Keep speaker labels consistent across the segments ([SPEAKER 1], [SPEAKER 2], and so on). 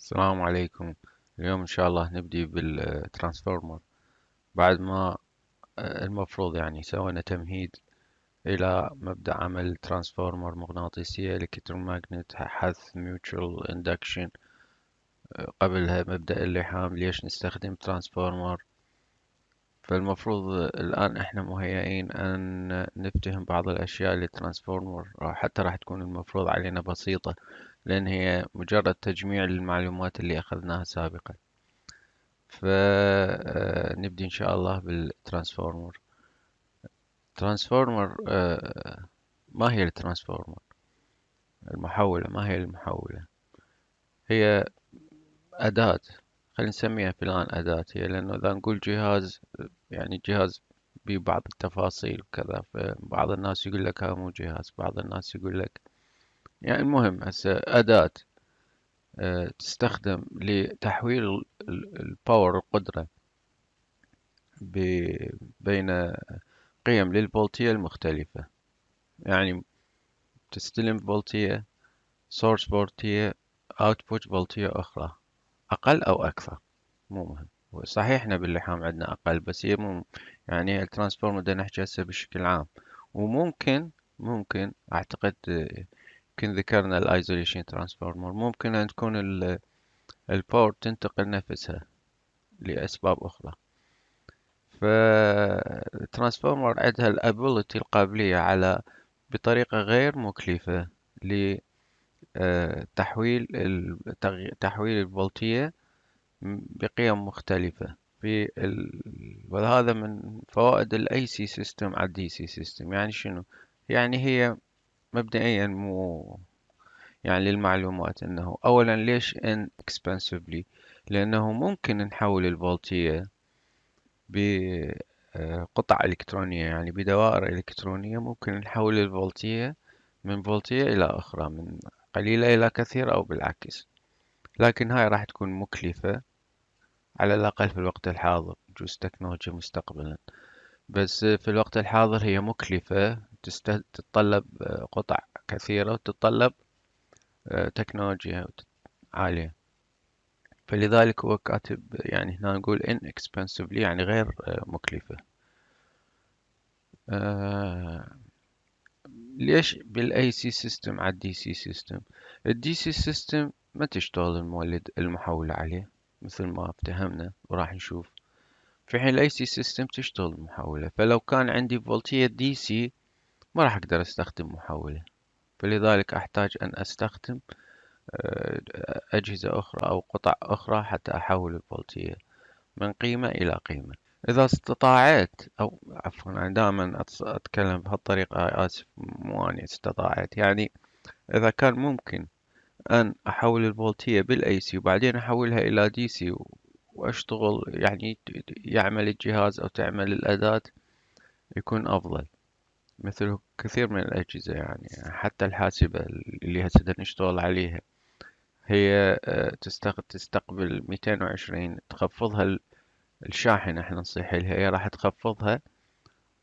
[SPEAKER 1] السلام عليكم. اليوم إن شاء الله نبدي بالترانسفورمر بعد ما المفروض يعني سوينا تمهيد إلى مبدأ عمل ترانسفورمر مغناطيسية إلكترومagnet حث mutual induction. قبلها مبدأ اللحام ليش نستخدم ترانسفورمر. فالمفروض الآن إحنا مهيئين أن نفتهم بعض الأشياء للترانسفورمر، حتى راح تكون المفروض علينا بسيطة لأن هي مجرد تجميع للمعلومات اللي أخذناها سابقا. فنبدي إن شاء الله بالترانسفورمر. ترانسفورمر، ما هي الترانسفورمر؟ المحولة، ما هي المحولة؟ هي أداة، خلينا نسميها في الآن أداة. هي لأنه إذا نقول جهاز يعني جهاز ببعض التفاصيل وكذا، فبعض الناس يقول لك هذا مو جهاز، بعض الناس يقول لك يعني المهم هسه أداة تستخدم لتحويل الباور، القدرة بين قيم للفولتية المختلفة. يعني تستلم فولتية، سورس فولتية، اوتبوت فولتية أخرى، أقل أو أكثر مو مهم. صحيح احنا باللحام عندنا أقل، بس هي مو يعني الترانسفورمر بدنا نحكي هسه بشكل عام. وممكن أعتقد يمكن ذكرنا الايزوليشن ترانسفورمر، ممكن أن تكون الباور تنتقل نفسها لأسباب أخرى. فالترانسفورمر عندها الابيليتي، القابلية على بطريقة غير مكلفة تحويل الفولتية بقيم مختلفة وهذا من فوائد ال AC system على ال DC system. يعني شنو؟ يعني هي مبدئيا مو يعني للمعلومات انه اولا ليش inexpensively؟ لانه ممكن نحول الفولتية بقطع إلكترونية، يعني بدوائر إلكترونية ممكن نحول الفولتية من فولتية إلى أخرى، من قليلة إلى كثيرة أو بالعكس. لكن هاي راح تكون مكلفة على الأقل في الوقت الحاضر، يجوز تكنولوجيا مستقبلا، بس في الوقت الحاضر هي مكلفة، تتطلب قطع كثيرة، وتتطلب تكنولوجيا عالية. فلذلك هو كاتب يعني هنا نقول inexpensively يعني غير مكلفة. آه، ليش بالاي سي سيستم على الدي سي سيستم؟ الدي سي سيستم ما تشتغل المحولة عليه مثل ما افتهمنا وراح نشوف، في حين الاي سي سيستم تشتغل المحولة. فلو كان عندي فولتية دي سي ما راح اقدر استخدم محولة، فلذلك احتاج ان استخدم اجهزة اخرى او قطع اخرى حتى احول الفولتية من قيمة الى قيمة. إذا استطاعت، أو عفوا أنا دائما أتكلم بهالطريقة، آسف مو أني استطاعت يعني، إذا كان ممكن أن أحول الفولتية بالأي سي وبعدين أحولها إلى دي سي وأشتغل، يعني يعمل الجهاز أو تعمل الأداة، يكون أفضل. مثل كثير من الأجهزة يعني حتى الحاسبة اللي هسه نشتغل عليها، هي تستقبل 220، تخفضها الشاحنة احنا نصيح لها، هي راح تخفضها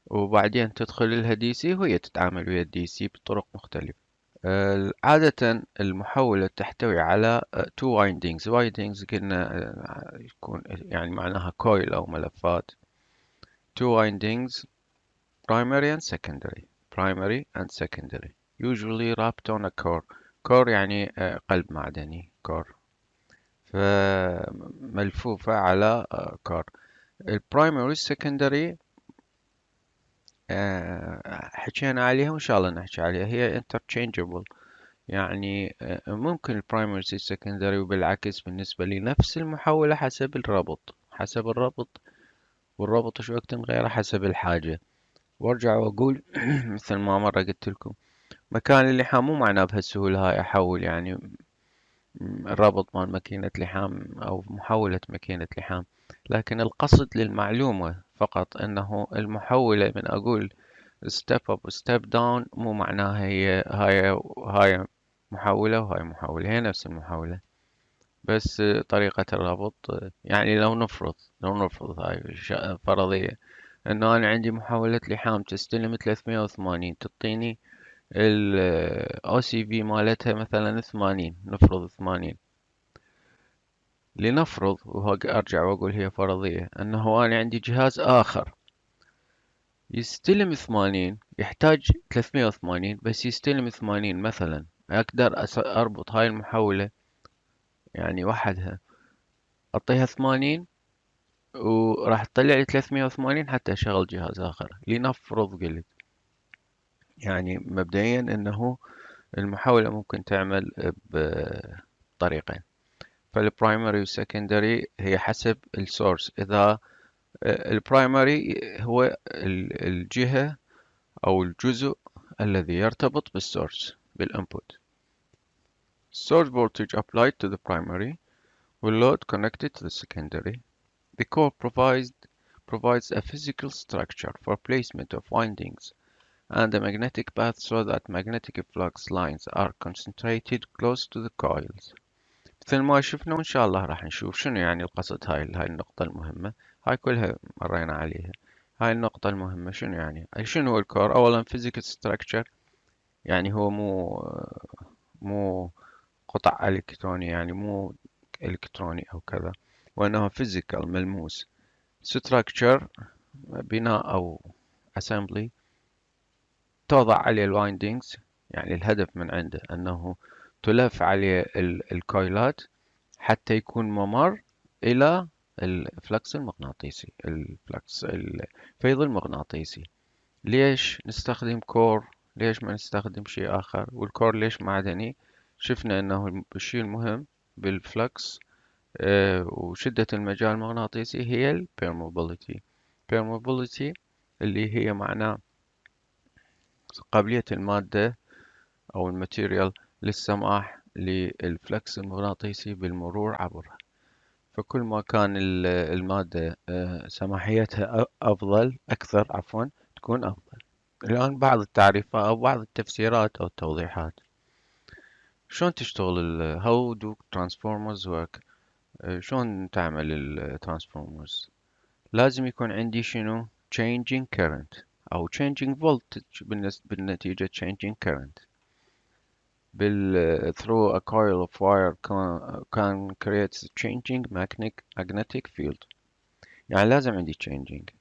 [SPEAKER 1] وبعدين تدخل لها دي سي وهي تتعامل ويا الدي سي بطرق مختلفة. عادة المحولة تحتوي على two windings. windings قلنا يكون يعني معناها كويل أو ملفات. two windings primary and secondary. primary and secondary usually wrapped on a core. core يعني قلب معدني core، فملفوفة على core. البرايمري secondary حكينا عليها وإن شاء الله نحكي عليها، هي interchangeable. يعني ممكن البرايمري يصير سكندري وبالعكس بالنسبة لي نفس المحولة حسب الربط، والربط شو وقت نغيره حسب الحاجة. وارجع واقول مثل ما مرة قلت لكم، مكان اللحام مو معناه بهالسهولة هاي احول يعني الربط مال ماكينة لحام او محولة ماكينة لحام. لكن القصد للمعلومة فقط انه المحولة من اقول ستيب اب وستيب داون مو معناها هاي محولة وهاي محولة، هي نفس المحولة، بس طريقة الربط. يعني لو نفرض هاي فرضية انه انا عندي محولة لحام تستلم 380 تعطيني ال OCV مالتها مثلا 80، نفرض 80. لنفرض، وأرجع وأقول هي فرضية، أنه أنا عندي جهاز آخر يستلم 80، يحتاج 380 بس يستلم 80 مثلا. أقدر أربط هاي المحولة يعني وحدها، أعطيها 80 وراح تطلع لي 380 حتى أشغل جهاز آخر. لنفرض قلت يعني مبدئيا أنه المحاولة ممكن تعمل بطريقين. فالبرايمري والسكندري هي حسب السورس. إذا البرايمري هو الجهة أو الجزء الذي يرتبط بالسورس بالانبوت. Source voltage applied to the primary will load connected to the secondary. The core provides a physical structure for placement of windings and a magnetic path so that magnetic flux lines are concentrated close to the coils. مثل ما شفنا وإن شاء الله راح نشوف شنو يعني القصد. هاي النقطة المهمة، هاي كلها مرينا عليها. هاي النقطة المهمة شنو يعني؟ شنو هو الكور؟ أولا physical structure، يعني هو مو قطع إلكتروني، يعني مو إلكتروني أو كذا، وأنه physical ملموس. structure بناء أو assembly توضع عليه الوايندينجز، يعني الهدف من عنده أنه تلف عليه الكويلات حتى يكون ممر إلى الفلكس المغناطيسي، الفيض المغناطيسي. ليش نستخدم كور؟ ليش ما نستخدم شيء آخر؟ والكور ليش معدني؟ شفنا أنه الشيء المهم بالفلكس وشدة المجال المغناطيسي هي ال permeability. permeability اللي هي معناه قابلية المادة أو الماتيريال للسماح للفلكس المغناطيسي بالمرور عبرها. فكل ما كان المادة سماحيتها أفضل، أكثر عفوا، تكون أفضل. الآن بعض التعريفات أو بعض التفسيرات أو التوضيحات. شلون تشتغل how do transformers work؟ شلون تعمل الترانسفورمرز؟ لازم يكون عندي شنو؟ changing current أو changing voltage بالنتيجة changing current. through a coil of wire can create changing magnetic field. يعني لازم عندي changing،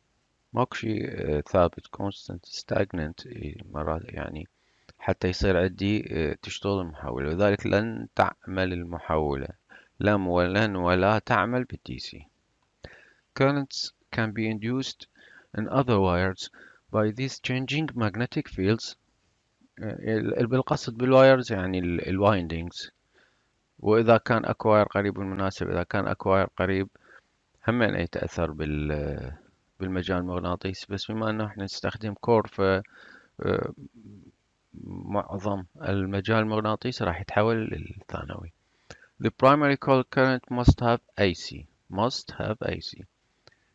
[SPEAKER 1] ماكو شيء ثابت constant stagnant مرات، يعني حتى يصير عندي تشتغل المحولة. لذلك لن تعمل المحولة، ولن ولا تعمل بالدي سي. Currents can be induced in other wires by these changing magnetic fields. بالقصد بالوايرز يعني الوايندينجز. وإذا كان أكو واير قريب بالمناسبة، إذا كان أكو واير قريب هم يتأثر بالمجال المغناطيسي. بس بما أنه احنا نستخدم كور، ف معظم المجال المغناطيسي راح يتحول للثانوي. The primary coil current must have AC.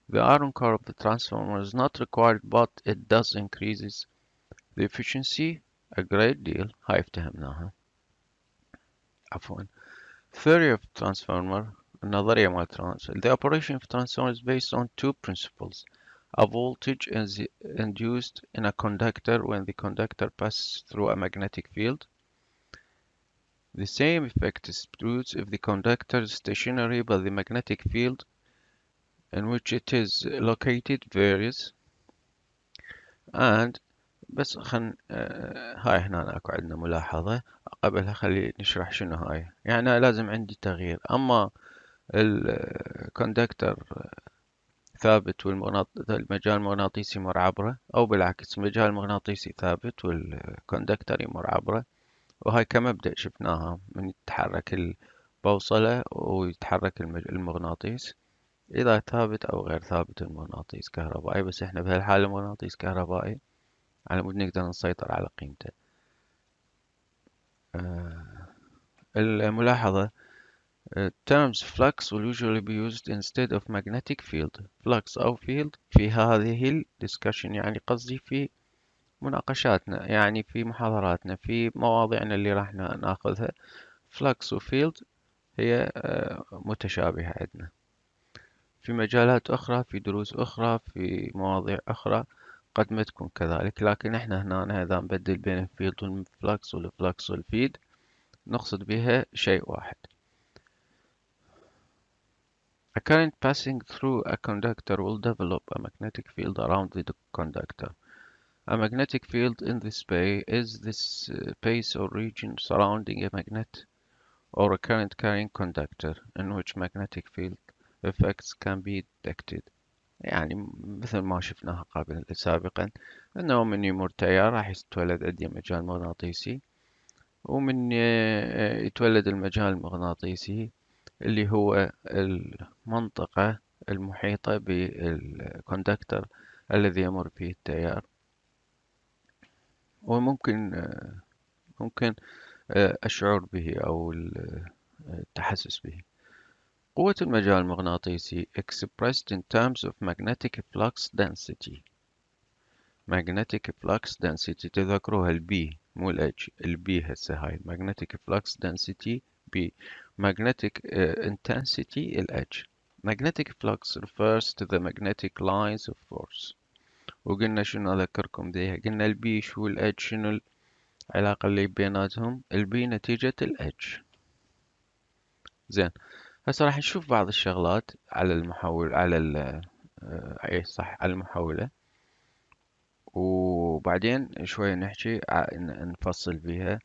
[SPEAKER 1] The iron core of the transformer is not required, but it does increases the efficiency a great deal. هاي افتهمناها عفوا. Theory of transformer، النظرية مال transformer. The operation of transformer is based on two principles. A voltage is induced in a conductor when the conductor passes through a magnetic field. The same effect is produced if the conductor is stationary but the magnetic field in which it is located varies. And بس هاي هنا اكو عندنا ملاحظة قبلها، خلي نشرح شنو هاي. يعني لازم عندي تغيير، اما الكوندكتر ثابت والمجال المغناطيسي يمر عبره، او بالعكس المجال المغناطيسي ثابت والكوندكتر يمر عبره. وهاي كمبدأ شفناها من يتحرك البوصلة ويتحرك المغناطيس، إذا ثابت أو غير ثابت المغناطيس كهربائي. بس إحنا بهالحالة المغناطيس كهربائي على مود نقدر نسيطر على قيمته. الملاحظة terms flux will usually be used instead of magnetic field. flux أو field في هذه discussion، يعني قصدي في مناقشاتنا، يعني في محاضراتنا، في مواضيعنا اللي راح ناخذها. flux و field هي متشابهة عندنا. في مجالات أخرى، في دروس أخرى، في مواضيع أخرى قد ما تكون كذلك، لكن احنا هنا إذا نبدل بين الفيلد والفلكس والفلكس والفيد نقصد بها شيء واحد. A current passing through a conductor will develop a magnetic field around the conductor. A magnetic field in the space is this space or region surrounding a magnet or a current carrying conductor in which magnetic field effects can be detected. يعني مثل ما شفناها قبل سابقا، أنه من يمر تيار راح يتولد عندي مجال مغناطيسي، ومن يتولد المجال المغناطيسي اللي هو المنطقة المحيطة بالكوندكتر الذي يمر فيه التيار. وممكن ممكن الشعور به أو التحسس به. قوة المجال المغناطيسي expressed in terms of magnetic flux density. magnetic flux density تذكروها البي مو الاتش، البي هسه هاي magnetic flux density B. magnetic intensity الاتش. magnetic flux refers to the magnetic lines of force. وقلنا شنو أذكركم بيها، قلنا البي شو الاتش، شنو العلاقة اللي بيناتهم، البي نتيجة الاتش. زين، هسه راح نشوف بعض الشغلات على المحول على اي صح على المحولة، وبعدين شوية نحكي نفصل بيها،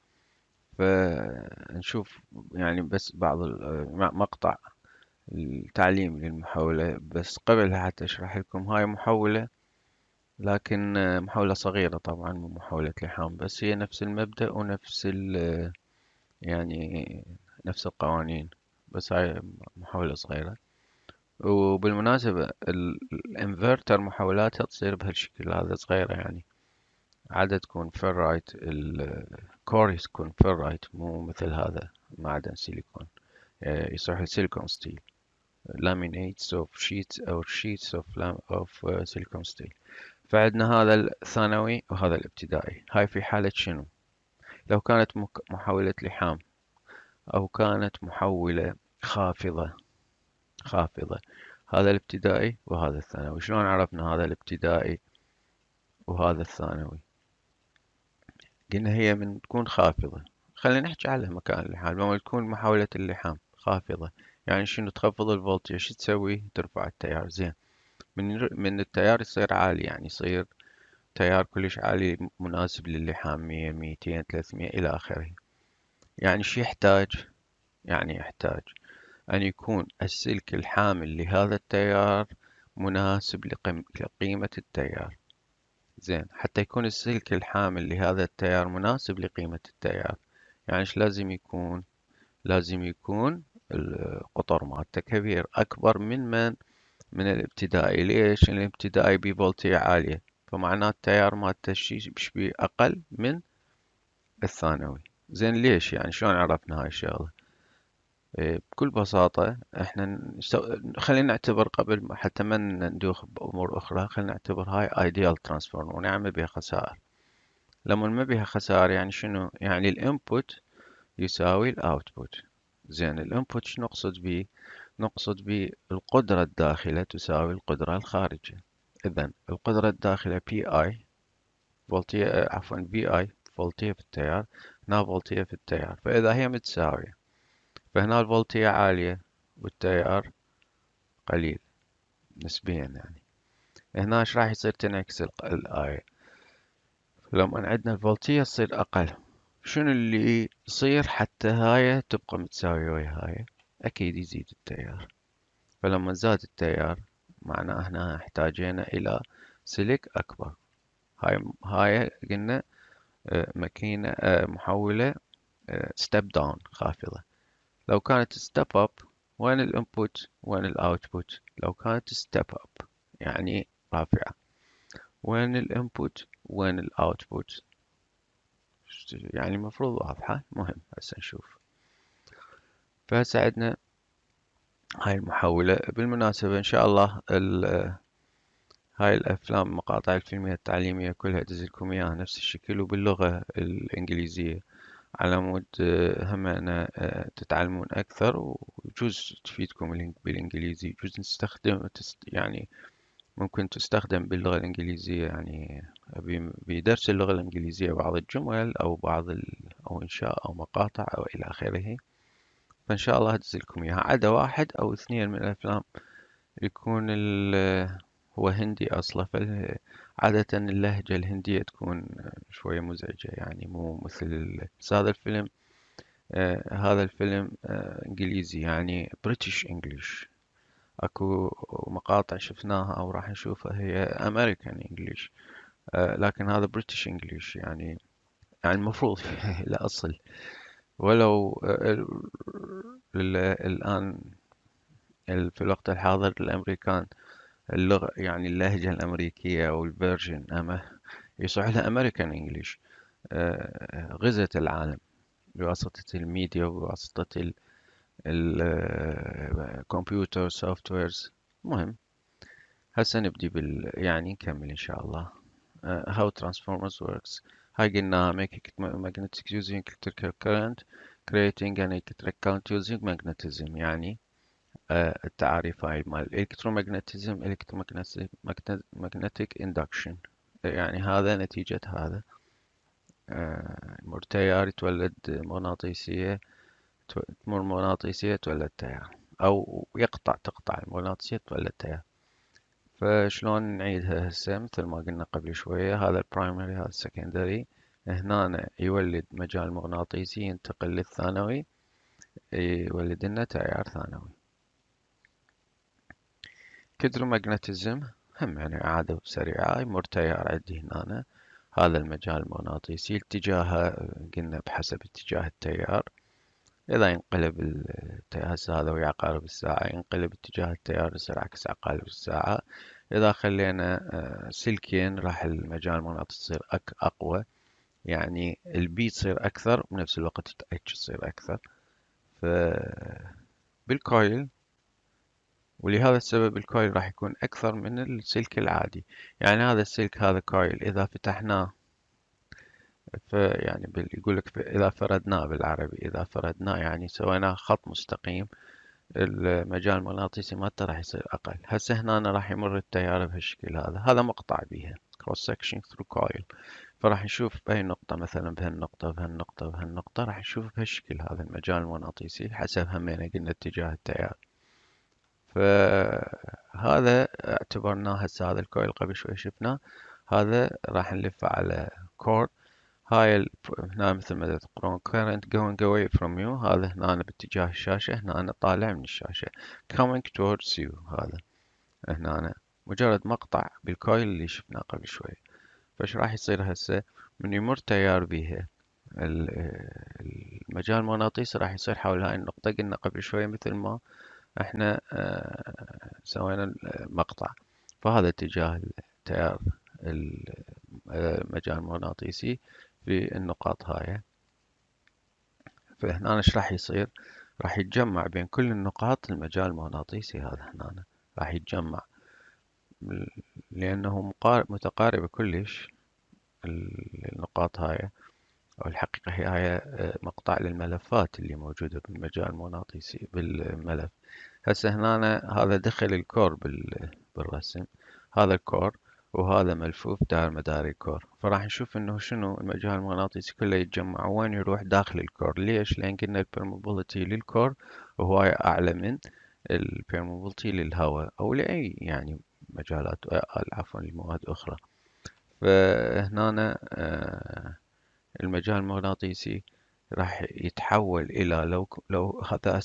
[SPEAKER 1] فنشوف يعني بس بعض مقطع التعليم للمحولة. بس قبلها حتى أشرح لكم، هاي محولة لكن محولة صغيرة طبعا، مو محولة لحام، بس هي نفس المبدأ ونفس يعني نفس القوانين، بس هاي محولة صغيرة. وبالمناسبة الانفرتر محولاتها تصير بهالشكل هذا صغيرة، يعني عادة تكون فيرايت، الكور يكون فيرايت مو مثل هذا معدن سيليكون، يصير سيليكون ستيل laminates of sheets or sheets of silicon steel. فعندنا هذا الثانوي وهذا الابتدائي. هاي في حالة شنو؟ لو كانت محولة لحام أو كانت محولة خافضة. خافضة، هذا الابتدائي وهذا الثانوي. شلون عرفنا هذا الابتدائي وهذا الثانوي؟ قلنا هي من تكون خافضة، خلينا نحكي على مكان اللحام. لما تكون محاولة اللحام خافضة يعني شنو؟ تخفض الفولتج. شو تسوي؟ ترفع التيار. زين، من التيار يصير عالي، يعني يصير تيار كلش عالي مناسب للحام، 100 200 300 إلى آخره. يعني شو يحتاج؟ يعني يحتاج أن يكون السلك الحامل لهذا التيار مناسب لقيمة التيار. زين، حتى يكون السلك الحامل لهذا التيار مناسب لقيمة التيار، يعني ايش لازم يكون؟ لازم يكون القطر مالته كبير، أكبر من الابتدائي. ليش؟ لأن الابتدائي بفولتية عالية، فمعناه التيار مالته بشبيه أقل من الثانوي. زين، ليش؟ يعني شلون عرفنا هاي الشغلة؟ بكل بساطة احنا خلينا نعتبر قبل حتى ما ندوخ بأمور أخرى، خلينا نعتبر هاي ideal transformer ونعمل بها خسائر. لما ما بها خسائر يعني شنو؟ يعني الانبوت يساوي الاوتبوت. زين، الانبوت شنو نقصد به؟ نقصد به القدرة الداخلة تساوي القدرة الخارجة. إذن القدرة الداخلة بي اي فولتية، عفوا بي اي فولتية في التيار، هنا فولتية في التيار. فإذا هي متساوية، فهنا الفولتية عالية والتيار قليل نسبيا، يعني هنا ايش راح يصير؟ تنعكس الآية. لما عندنا الفولتية تصير أقل، شنو اللي يصير حتى هاي تبقى متساوية ويا هاي؟ أكيد يزيد التيار. فلما زاد التيار معناه احنا احتاجينا إلى سلك أكبر. هاي قلنا ماكينة محولة ستيب داون خافضة. لو كانت ستيب اب، وين الانبوت وين الاوتبوت؟ لو كانت ستيب اب يعني رافعة، وين الانبوت وين الاوتبوت؟ يعني المفروض واضحة. مهم هسه نشوف. فهسه عندنا هاي المحولة. بالمناسبة إن شاء الله هاي الأفلام المقاطع الفيلمية التعليمية كلها أدزلكم إياها نفس الشكل وباللغة الإنجليزية، على مود هم أنا تتعلمون أكثر، ويجوز تفيدكم بالإنجليزي. يجوز نستخدم يعني ممكن تستخدم باللغة الإنجليزية، يعني بدرس اللغة الإنجليزية بعض الجمل أو بعض أو إنشاء أو مقاطع أو إلى آخره. فإن شاء الله هدز لكم إياها، عدا واحد أو اثنين من الأفلام يكون هو هندي أصله، عادة اللهجة الهندية تكون شوية مزعجة، يعني مو مثل بس هذا الفيلم هذا الفيلم إنجليزي، يعني بريتش إنجليش. أكو مقاطع شفناها أو راح نشوفها هي أمريكان إنجليش، لكن هذا بريتش إنجليش، يعني المفروض الأصل. ولو الآن في الوقت الحاضر الأمريكان اللغة، يعني اللهجة الأمريكية أو الفيرجن أما يصح لها أمريكان إنجليش، غزت العالم بواسطة الميديا وبواسطة الكمبيوتر سوفت ويرز. مهم، هسه نبدي يعني نكمل إن شاء الله. How Transformers works. هاي قلناها making magnetic using electrical current, creating an electric current using magnetism. يعني التعاريف هاي مال electromagnetism electromagnetic induction، يعني هذا نتيجة هذا. يمر تيار يتولد مغناطيسية، تمر مغناطيسية تولد تيار، أو تقطع المغناطيسية تولد تيار. فشلون نعيدها هسه؟ مثل ما قلنا قبل شوية، هذا البرايمري هذا السكندري، هنا يولد مجال مغناطيسي ينتقل للثانوي يولد لنا تيار ثانوي. كدرومagnetism هم يعني إعادة سريعة، يمر تيار عندي هنا، هذا المجال المغناطيسي اتجاهه قلنا بحسب اتجاه التيار. إذا ينقلب التيار هسه هذا ويا عقارب الساعة، ينقلب اتجاه التيار يصير عكس عقارب الساعة. إذا خلينا سلكين راح المجال المغناطيسي يصير أقوى، يعني البي تصير أكثر بنفس الوقت الاتش تصير أكثر. فبالكويل، ولهذا السبب الكويل راح يكون أكثر من السلك العادي. يعني هذا السلك هذا كويل إذا فتحناه، يعني يقول لك إذا فردناه بالعربي، إذا فردناه يعني سويناه خط مستقيم، المجال المغناطيسي مالته راح يصير أقل. هسه هنا أنا راح يمر التيار بهالشكل هذا مقطع بيها cross section through coil. فراح نشوف بهي النقطة مثلا، بهالنقطة بهالنقطة بهالنقطة راح نشوف بهالشكل هذا المجال المغناطيسي حسب همينة قلنا اتجاه التيار. فهذا اعتبرناه هسه هذا الكويل قبل شوي شفناه، هذا راح نلفه على كور. هاي هنا مثل ما تقرون current going away from you، هذا هنا باتجاه الشاشة، هنا أنا طالع من الشاشة coming towards you. هذا هنا أنا مجرد مقطع بالكويل اللي شفناه قبل شوي. فش راح يصير هسه؟ من يمر تيار بيها المجال المغناطيسي راح يصير حول هاي النقطة، قلنا قبل شوي مثل ما احنا سوينا المقطع. فهذا اتجاه التيار المجال المغناطيسي في النقاط هاي. فهنا ايش راح يصير؟ راح يتجمع بين كل النقاط المجال المغناطيسي هذا هنا راح يتجمع، لأنه متقاربة كلش النقاط هاي، أو الحقيقة هي مقطع للملفات اللي موجودة بالمجال المغناطيسي بالملف. هسه هنا هذا دخل الكور بالرسم، هذا الكور وهذا ملفوف دار مدار الكور. فراح نشوف انه شنو المجال المغناطيسي كله يتجمع وين؟ يروح داخل الكور. ليش؟ لان قلنا البرمبيليتي للكور هواية اعلى من البرمبيليتي للهواء او لاي يعني مجالات عفوا لمواد اخرى. فهنا المجال المغناطيسي راح يتحول إلى لو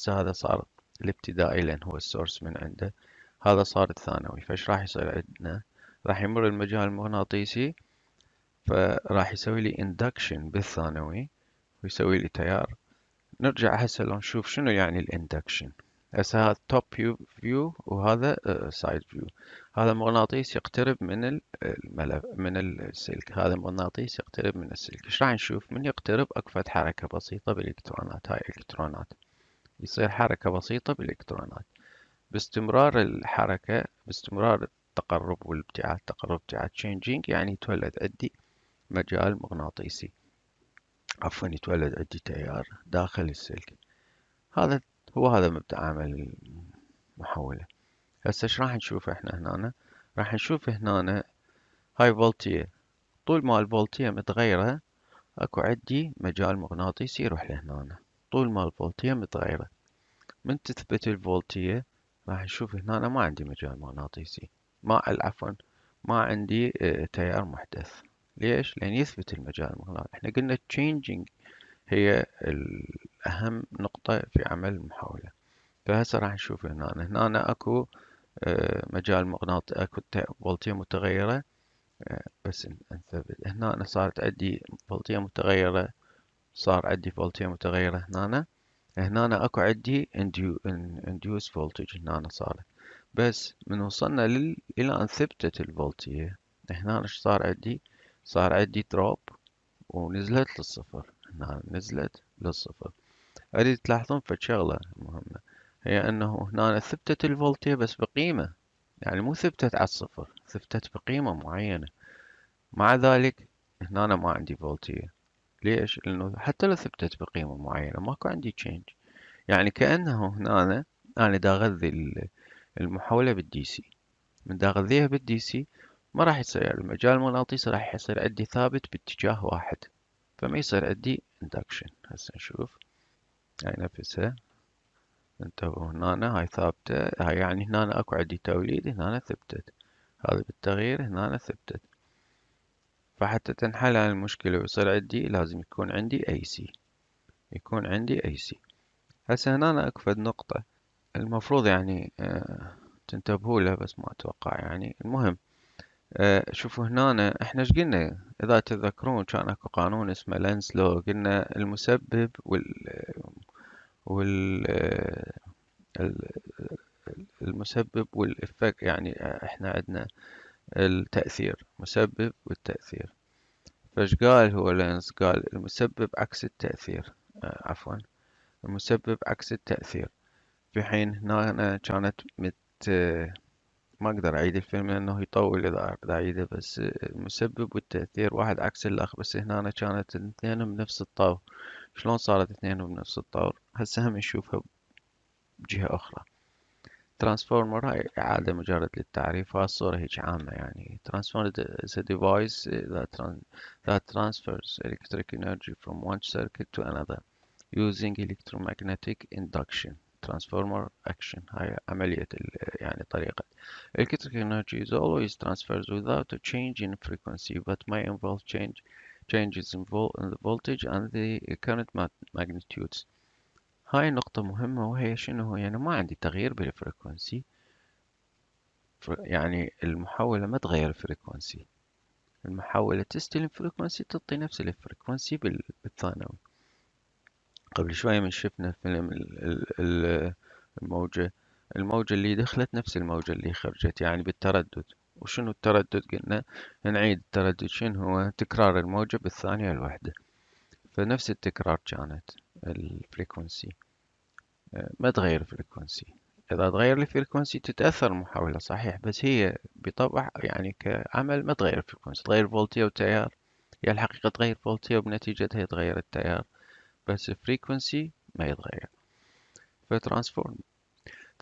[SPEAKER 1] هذا صار الابتدائي لأن هو السورس من عنده، هذا صار الثانوي. فايش راح يصير عندنا؟ راح يمر المجال المغناطيسي، فراح يسوي لي اندكشن بالثانوي ويسوي لي تيار. نرجع هسه لو نشوف شنو يعني الاندكشن. هسه هذا توب فيو وهذا سايد فيو. هذا مغناطيس يقترب من الملف من السلك، هذا مغناطيس يقترب من السلك. ايش راح نشوف؟ من يقترب اكفت حركة بسيطة بالالكترونات، هاي الكترونات يصير حركة بسيطة بالالكترونات. باستمرار الحركة، باستمرار التقرب والابتعاد، تقرب ابتعاد changing، يعني يتولد عندي مجال مغناطيسي، عفوا يتولد عندي تيار داخل السلك. هذا هذا مبدأ عمل المحولة. هسه ايش راح نشوف احنا هنا؟ راح نشوف هنا هاي فولتية، طول ما الفولتية متغيرة اكو عندي مجال مغناطيسي يروح لهنا. طول ما الفولتية متغيرة من تثبت الفولتية راح نشوف هنا أنا ما عندي مجال مغناطيسي، ما عفوا ما عندي تيار محدث. ليش؟ لأن يثبت المجال المغناطيسي. احنا قلنا changing هي الأهم نقطة في عمل المحاولة. فهسه راح نشوف هنا اكو مجال مغناطيسي، اكو فولتية متغيرة. بس نثبت هنا أنا صارت عندي فولتية متغيرة، صار عندي فولتية متغيرة هنا اكو عندي induce voltage هنا صارت. بس من وصلنا إلى أن ثبتت الفولتية، هنا ايش صار عندي؟ صار عندي دروب ونزلت للصفر، هنا نزلت للصفر. أريد تلاحظون في شغلة مهمة، هي أنه هنا ثبتت الفولتية بس بقيمة، يعني مو ثبتت على الصفر، ثبتت بقيمة معينة. مع ذلك هنا أنا ما عندي فولتية. ليش؟ لأنه حتى لو ثبتت بقيمة معينة ماكو عندي change. يعني كأنه هنا أنا دا أغذي المحولة بالدي سي، من دا أغذيها بالدي سي ما راح يصير المجال المغناطيسي، راح يصير عندي ثابت باتجاه واحد، فما يصير عندي induction. هسه نشوف هاي نفسها، انتبهوا هنا هاي ثابتة، هاي يعني هنا اكو عندي توليد، هنا ثبتت، هذا بالتغيير هنا ثبتت. فحتى تنحل هاي المشكلة ويصير عندي لازم يكون عندي AC، يكون عندي AC. هسه هنا اكو فد نقطة المفروض يعني تنتبهوا له، بس ما اتوقع يعني. المهم شوفوا هنا احنا ايش قلنا؟ اذا تتذكرون كان اكو قانون اسمه لينز لو، قلنا المسبب وال المسبب والإفكت، يعني احنا عندنا التأثير، مسبب والتأثير. فايش قال هو لينز؟ قال المسبب عكس التأثير، عفوا المسبب عكس التأثير. في حين هنا كانت ما اقدر اعيد الفيلم لانه يطول اذا أقدر اعيده، بس المسبب والتأثير واحد عكس الاخر، بس هنا كانت الاثنين بنفس الطور. شلون صارت اثنين بنفس الطور؟ هسه هم نشوفها بجهة اخرى. ترانسفورمر هاي إعادة مجرد للتعريف، هالصورة هيك عامة يعني. Transformer is a device that transfers electric energy from one circuit to another using electromagnetic induction. Transformer action هاي عملية يعني طريقة. Electric energy is always transferred without a change in frequency but may involve changes in the voltage and the current magnitudes. هاي نقطة مهمة، وهي شنو؟ يعني ما عندي تغيير بالفريكونسي، يعني المحولة ما تغير الفريكونسي، المحولة تستلم فريكونسي تعطي نفس الفريكونسي بالثانوي. قبل شوية من شفنا فيلم الموجة، الموجة اللي دخلت نفس الموجة اللي خرجت، يعني بالتردد. وشنو التردد؟ قلنا نعيد التردد شنو هو؟ تكرار الموجة بالثانية الواحدة. فنفس التكرار كانت الفريكونسي، ما تغير الفريكونسي. إذا تغير الفريكونسي تتأثر المحاولة صحيح، بس هي بطبع يعني كعمل ما تغير الفريكونسي، تغير فولتية وتيار. هي الحقيقة تغير فولتية وبنتيجتها يتغير التيار، بس الفريكونسي ما يتغير. فترانسفورم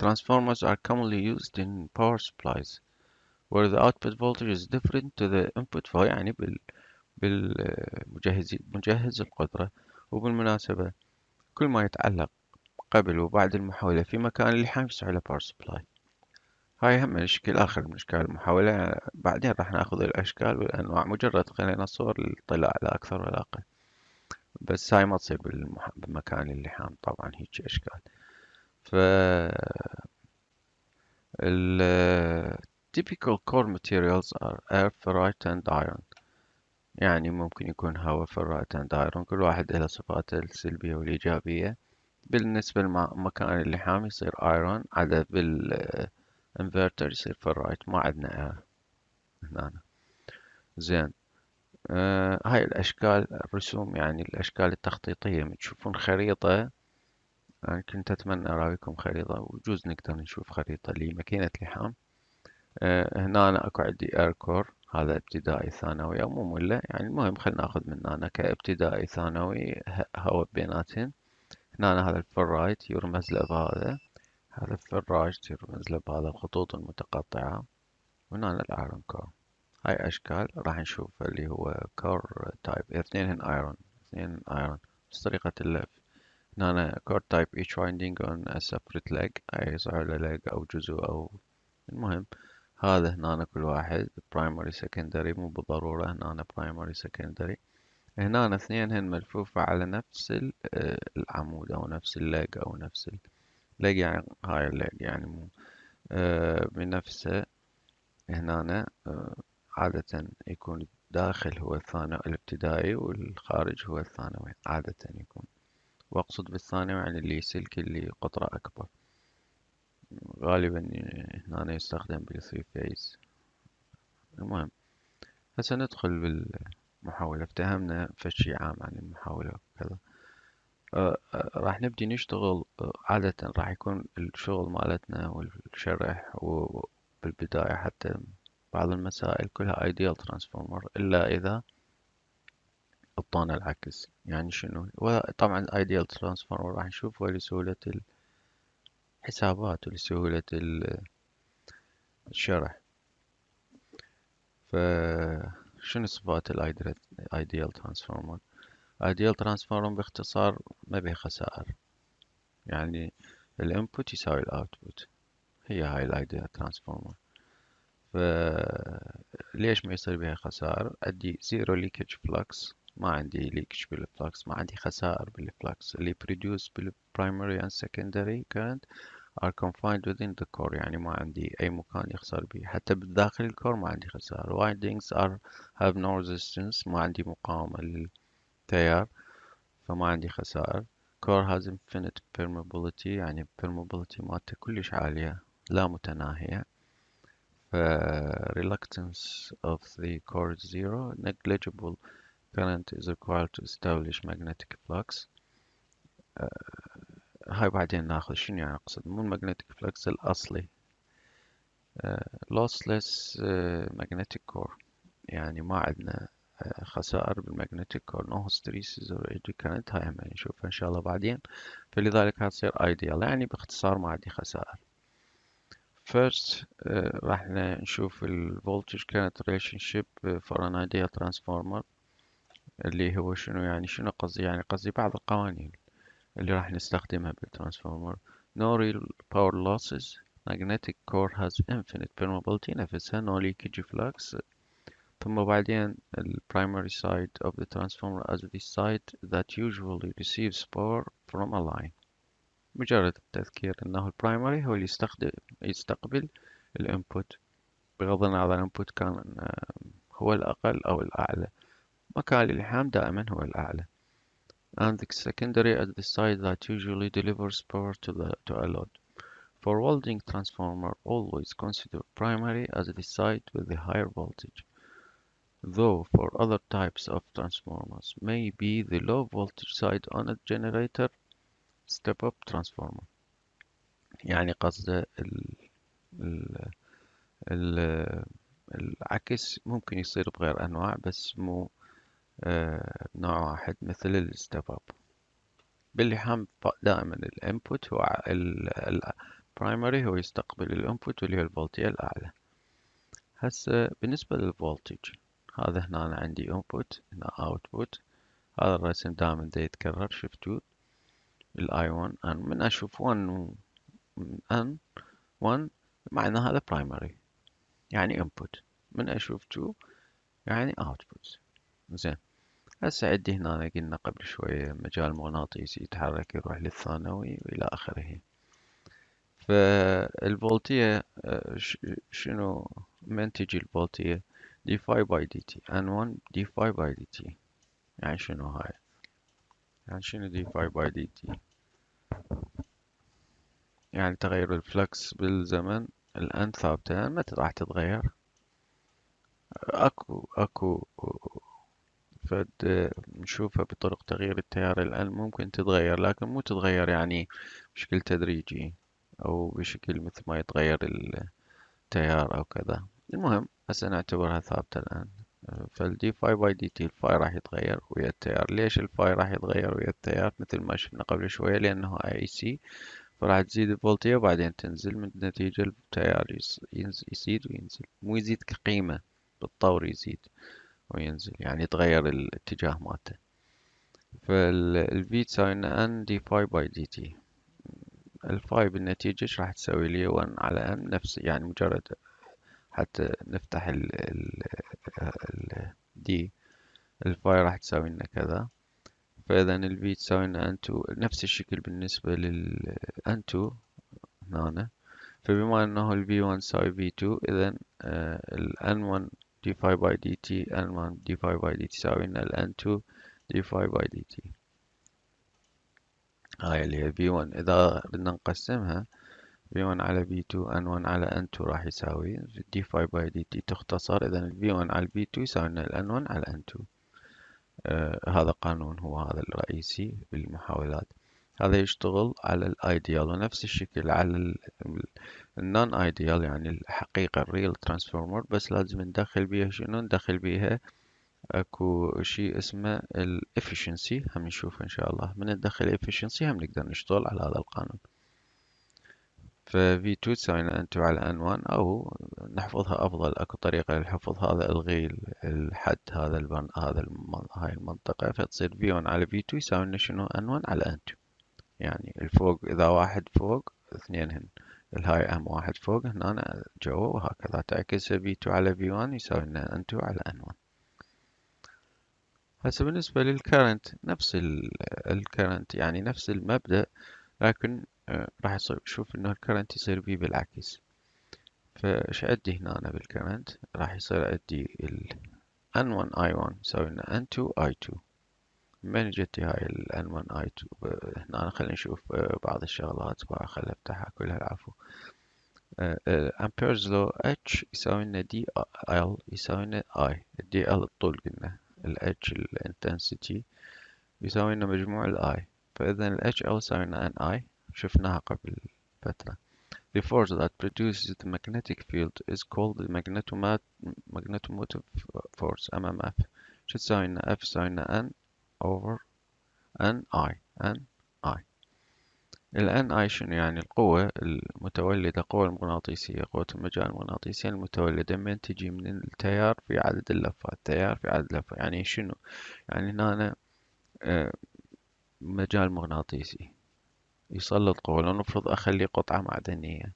[SPEAKER 1] Transformers are commonly used in power supplies where the output voltage is different to the input. فهو يعني مجهز القدرة. وبالمناسبة كل ما يتعلق قبل وبعد المحاولة في مكان اللحام يصبح له باور سبلاي. هاي هم الشكل آخر من أشكال المحاولة، بعدين راح ناخذ الأشكال والأنواع، مجرد خلينا صور للاطلاع على أكثر ولا أقل. بس هاي ما تصير بمكان اللحام طبعا هيك أشكال. ف ال typical core materials are air, ferrite and iron. يعني ممكن يكون هواء، ferrite and iron، كل واحد له صفاته السلبية والإيجابية. بالنسبة لمكان اللحام يصير iron، عدا بالانفرتر يصير ferrite، ما عندنا air هنا. زين. هاي الأشكال الرسوم، يعني الأشكال التخطيطية. من تشوفون خريطة، أنا كنت أتمنى أراويكم خريطة، وجوز نقدر نشوف خريطة لماكينة لحام. هنا أنا أكو عندي اير كور، هذا ابتدائي ثانوي أو مو ملة يعني. المهم خلنا ناخذ من هنا كابتدائي ثانوي هواء بيناتهم. هنا هذا الفرايت يرمز له بهذا، هذا الفرايت يرمز له بهذا الخطوط المتقطعة. وهنا الايرون كور. هاي أشكال راح نشوف اللي هو كور تايب. اثنين ايرون، اثنين ايرون، بس طريقة اللف هنا core type each winding on a separate leg، أي صار له leg أو جزء أو المهم. هذا هنا كل واحد primary secondary، مو بالضرورة هنا primary secondary. هنا اثنينهن ملفوفة على نفس العمود أو نفس الليج أو نفس الليج، يعني هاي الليج يعني مو بنفسه. هنا عادة يكون داخل هو الثانوي الابتدائي والخارج هو الثانوي عادة يكون، وأقصد بالثانوي يعني اللي سلك اللي قطره أكبر. غالبا هنا يستخدم بالثري فيز. المهم هسه ندخل بالمحاولة، افتهمنا فشي عام عن المحاولة وكذا. راح نبدي نشتغل. عادة راح يكون الشغل مالتنا والشرح وبالبداية حتى بعض المسائل كلها ideal transformer، إلا إذا اضطانا العكس. يعني شنو؟ طبعا ideal transformer راح نشوفه لسهولة الحسابات ولسهولة الشرح. فشنو صفات ideal transformer؟ ideal transformer باختصار ما به خسائر، يعني الانبوت يساوي الاوتبوت، هي هاي الايديال ترانسفورمر. فليش ما يصير بها خسائر؟ عندي زيرو ليكج فلكس، ما عندي ليكج بالفلكس، ما عندي خسائر بالفلكس. اللي produce بالبرايمري and secondary current are confined within the core، يعني ما عندي أي مكان يخسر به، حتى بالداخل الكور ما عندي خسائر. windings have no resistance، ما عندي مقاومة للتيار، فما عندي خسائر. core has infinite permeability، يعني permeability مالته كلش عالية لا متناهية. reluctance of the core is zero. Negligible current is required to establish magnetic flux. هاي بعدين ناخذ شنو يعني أقصد، مو المagnetic flux الأصلي. lossless magnetic core، يعني ما عندنا خسائر بالمagnetic core. no hysteresis or eddy current، هاي هم نشوفها إن شاء الله بعدين. فلذلك هتصير ideal، يعني باختصار ما عندي خسائر. First راح نشوف ال voltage current relationship for an ideal transformer، اللي هو شنو يعني، شنو قصدي يعني، قصدي بعض القوانين اللي راح نستخدمها بالترانسفورمر. No real power losses. Magnetic core has infinite permeability نفسها. No leakage flux. ثم بعدين ال primary side of the transformer as the side that usually receives power from a line. مجرد التذكير أنه البرايمري هو اللي يستقبل الانبوت، بغض النظر عن الانبوت كان هو الأقل أو الأعلى، مكان الإلحام دائما هو الأعلى. And the secondary at the side that usually delivers power to a load. For welding transformer, always consider primary as the side with the higher voltage, though for other types of transformers may be the low voltage side on a generator step-up transformer. يعني قصده ال ال العكس ممكن يصير بغير أنواع، بس مو نوع واحد، مثل الستيب اب. باللحام دائما الانبوت هو البرايمري هو يستقبل الانبوت واللي هو الفولتية الأعلى. هسه بالنسبة للفولتج، هذا هنا أنا عندي انبوت، هنا اوتبوت. هذا الرسم دائما دا يتكرر، شفتوا الاي 1 ان، من اشوف 1 ان 1 معنى هذا برايمري يعني انبوت، من اشوف 2 يعني اوتبوت. زين، هسه عندي هنا قلنا قبل شوية مجال مغناطيسي يتحرك يروح للثانوي وإلى آخره. فالفولتية شنو من تجي الفولتية؟ دي فاي باي دي تي ان 1 دي فاي باي دي تي. يعني شنو هاي؟ يعني شنو دي فاي باي دي تي؟ يعني تغير الفلكس بالزمن، الان ثابتة متى راح تتغير؟ اكو فد نشوفها بطرق تغيير التيار. الآن ممكن تتغير، لكن مو تتغير يعني بشكل تدريجي أو بشكل مثل ما يتغير التيار أو كذا. المهم هسه نعتبرها ثابتة الآن. فالدي فاي باي دي تي، الفاي راح يتغير ويا التيار. ليش الفاي راح يتغير ويا التيار؟ مثل ما شفنا قبل شوية، لأنه اي سي، فراح تزيد الفولتية وبعدين تنزل، من نتيجة التيار يزيد وينزل، مو يزيد كقيمة بالطور، يزيد وينزل يعني يتغير الاتجاه مالته. فال V تساوي لنا N دي باي باي دي تي. الفاي بالنتيجة ايش راح تسوي لي 1 على N نفس، يعني مجرد حتى نفتح ال دي، الفاي راح تساوي لنا كذا. فإذا ال V تساوي لنا N2 نفس الشكل بالنسبة لل N2 هنا. فبما أنه ال V1 تساوي V2، إذا ال N1 دي فاي باي دي تي N1 دي فاي باي دي تي تساوي لنا ال N2 دي فاي باي دي تي. هاي اللي هي V1. إذا بدنا نقسمها V1 على V2 N1 على N2 راح يساوي دي فاي باي دي تي تختصر. إذا ال V1 على V2 يساوي لنا ال N1 على N2. هذا قانون هو هذا الرئيسي بالمحاولات. هذا يشتغل على الايديال، ونفس الشكل على النون ايديال، يعني الحقيقة الريل ترانسفورمر، بس لازم ندخل بيها شنو؟ ندخل بيها اكو شيء اسمه الافشنسي، هم نشوف ان شاء الله. من ندخل efficiency هم نقدر نشتغل على هذا القانون. ف V2 تساوي N2 على N1، أو نحفظها أفضل. أكو طريقة للحفظ هذا، إلغي الحد هذا هاي المنطقة، فتصير V1 على V2 يساوي لنا شنو؟ N1 على N2. يعني الفوق إذا واحد فوق اثنين هن، الهاي أهم واحد فوق هنا جوا، وهكذا تعكس V2 على V1 يساوي لنا N2 على N1. هسه بالنسبة للكرنت نفس الكرنت، يعني نفس المبدأ، لكن راح يصير شوف انه الكرنت يصير بيه بالعكس. فايش عندي هنا أنا بالكرنت؟ راح يصير عندي ال N1I1 يساوي لنا N2I2. من جتي هاي ال N1I2 هنا؟ خلينا نشوف بعض الشغلات بقى. خلينا افتحها كلها العفو. امبيرز لو H يساوي لنا دي L يساوي لنا I. الدي L الطول قلنا، ال H الانتنسيتي يساوي لنا مجموع ال I. فإذا ال HL يساوي لنا NI، شفناها قبل فترة. The force that produces the magnetic field is called the magnetomotive force MMF. شو تساوي لنا؟ F تساوي لنا N over NI. NI. ال NI شنو يعني؟ القوة المتولدة، القوة المغناطيسية، قوة المجال المغناطيسي المتولدة من تجي من التيار في عدد اللفات. التيار في عدد اللفات يعني شنو؟ يعني هنا مجال مغناطيسي يسلط قوة. لو نفرض أخلي قطعة معدنية،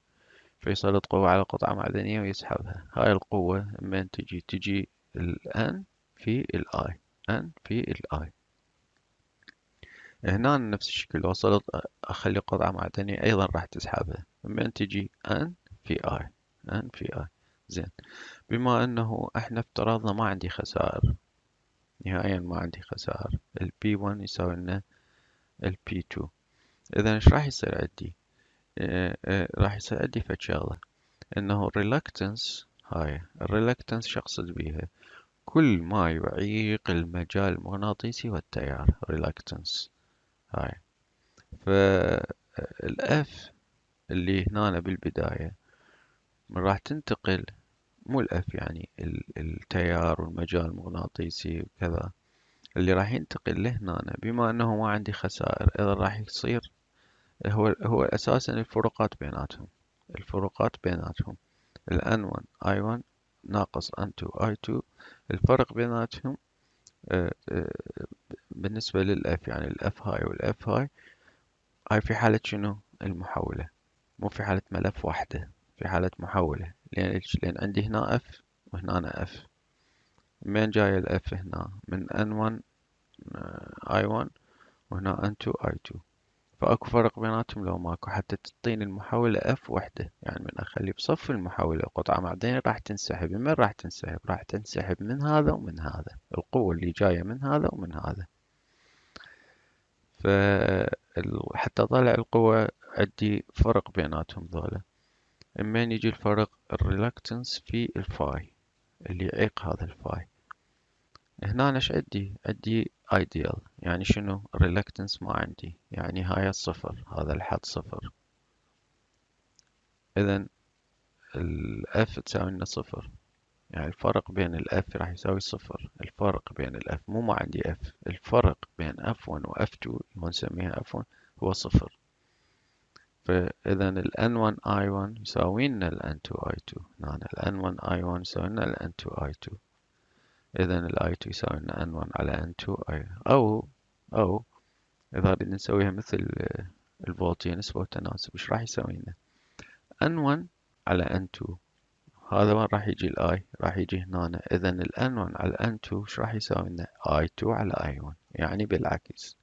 [SPEAKER 1] فيسلط قوة على قطعة معدنية ويسحبها. هاي القوة من تجي ال N في ال I. N في ال I. هنا نفس الشكل، لو سلط أخلي قطعة معدنية أيضا راح تسحبها. من تجي N في I. N في I. زين. بما أنه احنا افترضنا ما عندي خسائر، نهائيا ما عندي خسائر، ال P1 يساوي لنا ال P2. إذا ايش راح يصير عندي؟ راح يصير عندي فد شغلة، انه الريلكتنس. هاي الريلكتنس شقصد بيها كل ما يعيق المجال المغناطيسي والتيار reluctance. هاي فالإف اللي هنا بالبداية من راح تنتقل، مو الإف يعني التيار والمجال المغناطيسي وكذا، اللي راح ينتقل لهنا بما أنه ما عندي خسائر، إذا راح يصير هو أساسا الفروقات بيناتهم. الفروقات بيناتهم ال N1I1 ناقص N2I2. الفرق بيناتهم بالنسبة للإف، يعني الإف هاي والإف هاي، هاي في حالة شنو؟ المحولة، مو في حالة ملف واحدة، في حالة محولة. لأن عندي هنا إف وهنا أنا إف. من جاي الإف هنا؟ من N1I1 وهنا N2I2. فأكو فرق بيناتهم لو ماكو، حتى تعطيني المحولة اف وحدة. يعني من أخلي بصف المحولة قطعة معدنية راح تنسحب. من راح تنسحب؟ راح تنسحب من هذا ومن هذا، القوة اللي جاية من هذا ومن هذا. حتى أطلع القوة عندي فرق بيناتهم ذولا. اما يجي الفرق الريلكتنس في الفاي اللي يعيق هذا الفاي. هنا أنا ايش عندي ايديال، يعني شنو؟ الريلكتنس ما عندي، يعني هاي الصفر، هذا الحد صفر. إذا الF تساوي لنا صفر، يعني الفرق بين الF راح يساوي صفر. الفرق بين الF، مو ما عندي F، الفرق بين F1 و F2 ونسميها F1 هو صفر. فإذا ال N1I1 يساوي لنا ال N2I2. هنا ال N1I1 يساوي لنا ال N2I2. إذا ال I2 يساوي لنا N1 على N2I، أو أو إذا نريد نسويها مثل الفولتية نسبة وتناسب، إيش راح يسوي لنا؟ N1 على N2، هذا وين راح يجي الآي؟ راح يجي هنا. إذا ال N1 على N2 إيش راح يساوي لنا؟ I2 على I1، يعني بالعكس.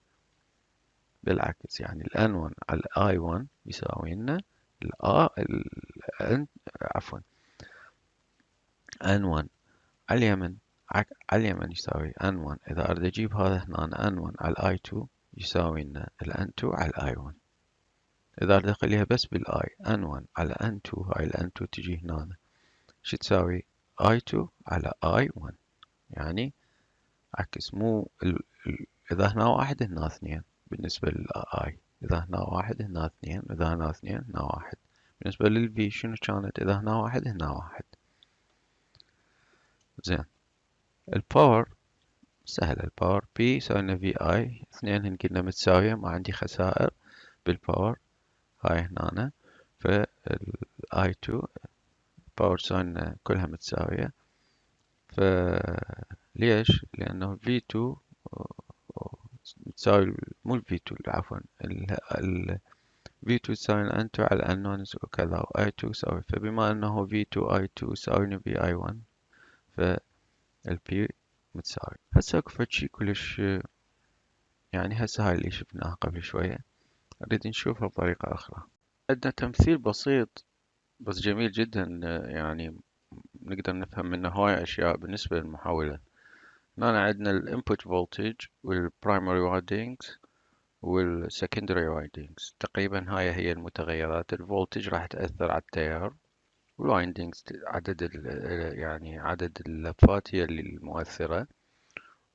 [SPEAKER 1] يعني ال N1 على I1 يساوي لنا ال N، عفوا N1 على اليمن، على اليمن يساوي N1. إذا أريد أجيب هذا هنا N1 على I2 يساوي لنا ال N2 على I1. إذا أريد أخليها بس بالآي N1 على N2، هاي ال N2 تجي هنا، شو تساوي؟ I2 على I1، يعني عكس. مو إذا هنا واحد هنا اثنين بالنسبة للآي، إذا هنا واحد هنا اثنين، إذا هنا اثنين هنا واحد. بالنسبة للفي شنو كانت؟ إذا هنا واحد هنا واحد. زين. الباور سهلة، الباور بي يساوي لنا في اي، اثنين هن قلنا متساوية، ما عندي خسائر بالباور. هاي هنا فالاي 2 باور يساوي لنا كلها متساوية. فليش؟ لأنه في 2 تساوي، مو ال V2 عفوا، ال V2 تساوي ال N2 على N1 وكذا، و I2 يساوي. فبما أنه V2 I2 يساوي V I1، فال P متساوي. هسه اكو فد شي كلش، يعني هسه هاي اللي شفناها قبل شوية نريد نشوفها بطريقة أخرى. عندنا تمثيل بسيط بس جميل جدا، يعني نقدر نفهم منه هواي أشياء بالنسبة للمحولة. هنا عندنا ال input voltage وال primary windings والسكندري وايندينجز. تقريبا هاي المتغيرات. الفولتج راح تأثر على التيار، والوايندينجز عدد يعني عدد اللفات هي اللي المؤثرة.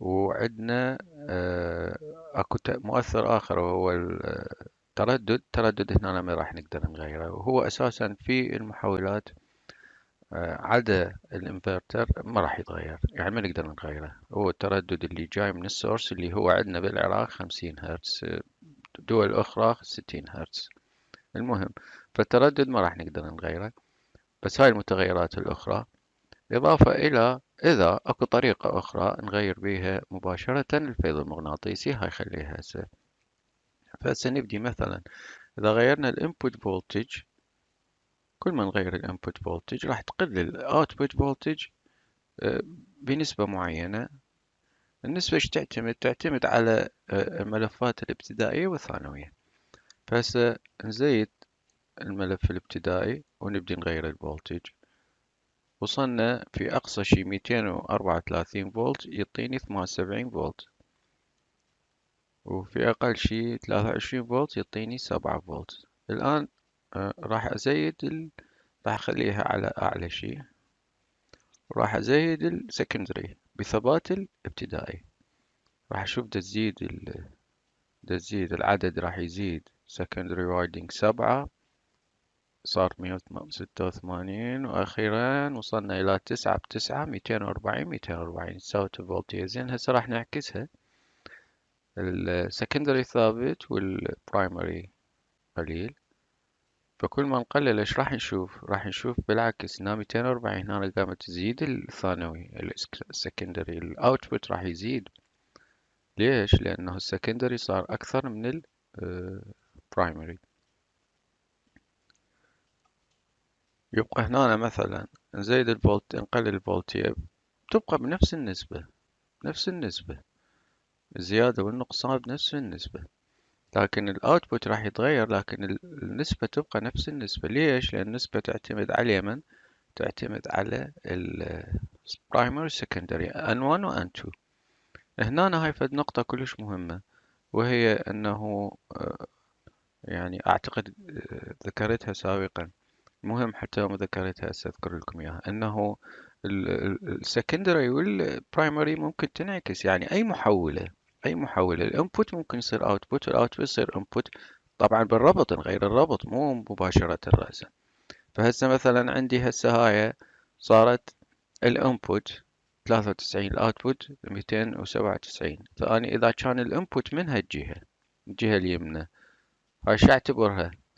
[SPEAKER 1] وعندنا اكو مؤثر اخر وهو التردد. التردد هنا ما راح نقدر نغيره، وهو اساسا في المحولات عدا الانفرتر ما راح يتغير، يعني ما نقدر نغيره. هو التردد اللي جاي من السورس اللي هو عندنا بالعراق 50 هرتز، دول أخرى 60 هرتز. المهم، فالتردد ما راح نقدر نغيره. بس هاي المتغيرات الأخرى، إضافة إلى إذا أكو طريقة أخرى نغير بيها مباشرة الفيض المغناطيسي، هاي خليها هسه. فهسه نبدي مثلا إذا غيرنا الانبوت فولتج، كل ما نغير الانبوت فولتج راح تقل الاوتبوت فولتج بنسبة معينة. النسبة ايش تعتمد؟ تعتمد على الملفات الابتدائية والثانوية. فهسه نزيد الملف الابتدائي ونبدي نغير الفولتج. وصلنا في أقصى شي 234 فولت، يعطيني 78 فولت. وفي أقل شي 23 فولت يعطيني 7 فولت. الآن راح أزيد راح أخليها على أعلى شي، وراح أزيد السكندري بثبات الابتدائي. راح أشوف دا تزيد العدد، راح يزيد secondary winding 7، صار 186، وأخيرا وصلنا إلى 9 ب9 240 240 ساوت فولتية. زين هسه راح نعكسها، السكندري ثابت والبرايمري قليل. فكل ما نقلل ايش راح نشوف؟ راح نشوف بالعكس، هنا 240 هنا قامت تزيد الثانوي السكندري، الاوتبوت راح يزيد. ليش؟ لأنه السكندري صار أكثر من البرايمري. يبقى هنا مثلا نزيد الفولت نقلل الفولتية، تبقى بنفس النسبة، نفس النسبة، الزيادة والنقصان بنفس النسبة. لكن الاوتبوت راح يتغير، لكن النسبة تبقى نفس النسبة. ليش؟ لأن النسبة تعتمد على اليمن، تعتمد على البرايمري secondary N1 و N2. هنا هاي فد نقطة كلش مهمة، وهي أنه يعني أعتقد ذكرتها سابقا، مهم حتى يوم ذكرتها هسه أذكر لكم إياها، أنه السكندري والبرايمري ممكن تنعكس. يعني أي محولة الانبوت ممكن يصير اوتبوت، والاوتبوت يصير انبوت. طبعا بالربط، نغير الربط مو مباشرة رأسا. فهسه مثلا عندي هسه هاي صارت الانبوت 93، الاوتبوت 297. فأنا إذا كان الانبوت من هالجهة، الجهة اليمنى، هاي شو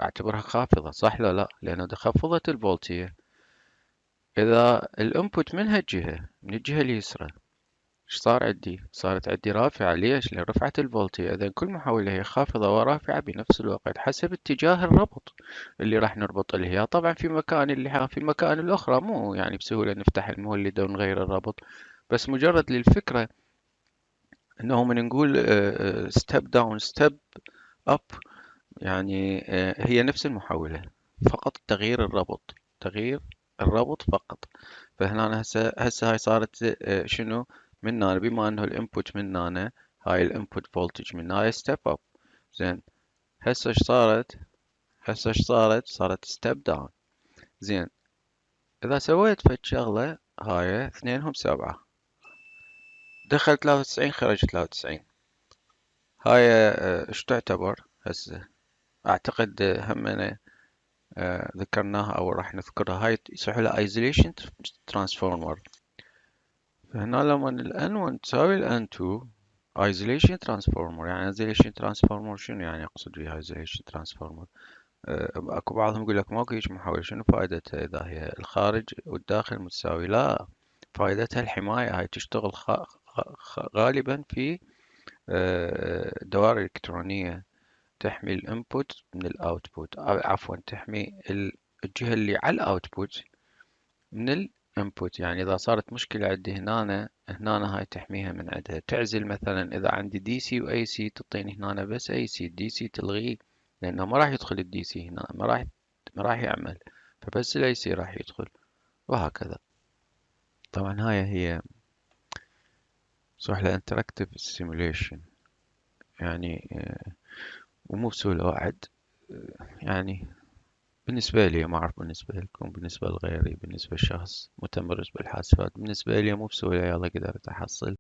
[SPEAKER 1] أعتبرها خافضة، صح لا لا؟ لأنه خفضت الفولتية. إذا الانبوت من هالجهة، من الجهة اليسرى، ايش صار عندي؟ صارت عندي رافعة. ليش؟ لأن رفعت الفولتية. إذا كل محاولة هي خافضة ورافعة بنفس الوقت حسب اتجاه الربط اللي راح نربط اللي هي طبعا في مكان في المكان الأخرى، مو يعني بسهولة نفتح المولد ونغير الربط. بس مجرد للفكرة انه من نقول ستيب داون ستيب اب، يعني هي نفس المحاولة، فقط تغيير الربط، تغيير الربط فقط. فهنا أنا هسه هاي صارت شنو من هنا، بما انه الانبوت من هنا، هاي الانبوت فولتج من هاي ستيب اب. زين، هسه ايش صارت؟ هسه ايش صارت؟ صارت ستيب داون. زين، اذا سويت فد شغلة، هاي اثنينهم 7، دخل 93 خرج 93. هاي ايش تعتبر هسه؟ اعتقد همنا ذكرناها او راح نذكرها. هاي يصح لها isolation transformer. فهنا لما ال N1 تساوي ال N2 isolation transformer. يعني isolation transformer شنو يعني اقصد بها isolation transformer؟ اكو بعضهم يقول لك ماكو هيج محاولة، شنو فائدتها اذا هي الخارج والداخل متساوي؟ لا، فائدتها الحماية. هاي تشتغل غالبا في دوائر إلكترونية، تحمي الانبوت من الاوتبوت، عفوا تحمي الجهة اللي على الاوتبوت من الانبوت. يعني اذا صارت مشكلة عندي هنا هاي تحميها من عندها. تعزل مثلا اذا عندي دي سي واي سي، تعطيني هنا بس اي سي، دي سي تلغيه لانه ما راح يدخل الدي سي هنا، ما راح يعمل، فبس الاي سي راح يدخل، وهكذا. طبعا هاي هي صح لها interactive simulation. يعني ومو بسهولة واحد يعني بالنسبة لي، ما أعرف بالنسبة لكم، بالنسبة لغيري، بالنسبة لشخص متمرس بالحاسبات، بالنسبة لي مو بسهولة يلا قدرت أحصل